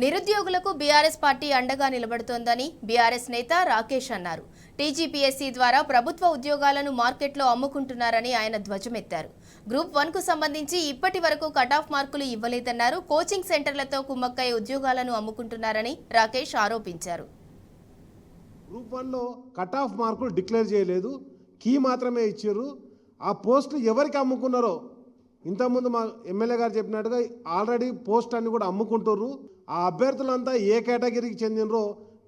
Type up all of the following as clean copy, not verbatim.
నిరుద్యోగులకు BRS party అండగా నిలబడుతోందని BRS నేత రాకేష్ అన్నారు. టీజీపీఎస్సీ ద్వారా ప్రభుత్వ ఉద్యోగాలను మార్కెట్లో అమ్ముకుంటున్నారని ఆయన ధ్వజమెత్తారు. గ్రూప్ 1కు సంబంధించి ఇప్పటి వరకు కటాఫ్ మార్కులు ఇవ్వలేదన్నారు. కోచింగ్ సెంటర్లతో కుమ్మక్కై ఉద్యోగాలను అమ్ముకుంటున్నారని రాకేష్ ఆరోపించారు. గ్రూప్ 1లో కటాఫ్ మార్కులు డిక్లేర్ చేయలేదు, కీ మాత్రమే ఇచ్చారు. ఆ పోస్టులు ఎవరికి అమ్ముకున్నారో ఇంతకుముందు మా ఎమ్మెల్యే గారు చెప్పినట్టుగా ఆల్రెడీ పోస్ట్ అన్ని కూడా అమ్ముకుంటుర్రు. ఆ అభ్యర్థులంతా ఏ కేటగిరీకి చెందినరో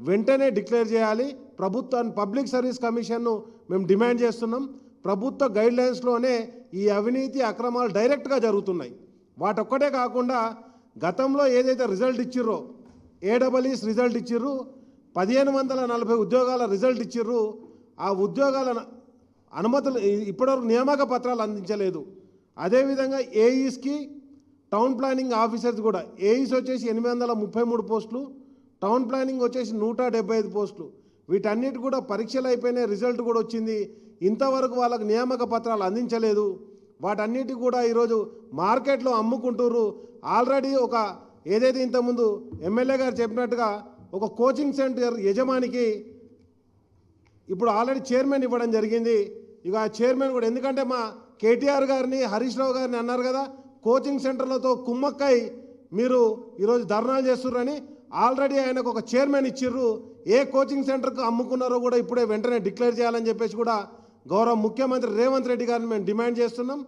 వెంటనే డిక్లేర్ చేయాలి. ప్రభుత్వాన్ని పబ్లిక్ సర్వీస్ కమిషన్ను మేము డిమాండ్ చేస్తున్నాం. ప్రభుత్వ గైడ్లైన్స్లోనే ఈ అవినీతి అక్రమాలు డైరెక్ట్గా జరుగుతున్నాయి. వాటొక్కటే కాకుండా గతంలో ఏదైతే రిజల్ట్ ఇచ్చిర్రో ఏడబ్ల్యూఎస్ రిజల్ట్ ఇచ్చిర్రు, 1540 ఉద్యోగాల రిజల్ట్ ఇచ్చిర్రు. ఆ ఉద్యోగాల అనుమతులు ఇప్పటివరకు నియామక పత్రాలు అందించలేదు. అదేవిధంగా ఏఈస్కి టౌన్ ప్లానింగ్ ఆఫీసర్స్ కూడా ఏఈస్ వచ్చేసి 833 పోస్టులు, టౌన్ ప్లానింగ్ వచ్చేసి 175 పోస్టులు. వీటన్నిటి కూడా పరీక్షలు అయిపోయినాయి, రిజల్ట్ కూడా వచ్చింది. ఇంతవరకు వాళ్ళకు నియామక పత్రాలు అందించలేదు. వాటన్నిటి కూడా ఈరోజు మార్కెట్లో అమ్ముకుంటుర్రు. ఆల్రెడీ ఒక ఏదైతే ఇంతకుముందు ఎమ్మెల్యే గారు చెప్పినట్టుగా ఒక కోచింగ్ సెంటర్ యజమానికి ఇప్పుడు ఆల్రెడీ చైర్మన్ ఇవ్వడం జరిగింది. ఇక ఆ చైర్మన్ కూడా ఎందుకంటే మా కేటీఆర్ గారిని హరీష్ రావు గారిని అన్నారు కదా, కోచింగ్ సెంటర్లతో కుమ్మక్కై మీరు ఈరోజు ధర్నాలు చేస్తున్నారని ఆల్రెడీ ఆయనకు ఒక చైర్మన్ ఇచ్చిర్రు. ఏ కోచింగ్ సెంటర్కు అమ్ముకున్నారో కూడా ఇప్పుడే వెంటనే డిక్లేర్ చేయాలని చెప్పేసి కూడా గౌరవ ముఖ్యమంత్రి రేవంత్ రెడ్డి గారిని మేము డిమాండ్ చేస్తున్నాం.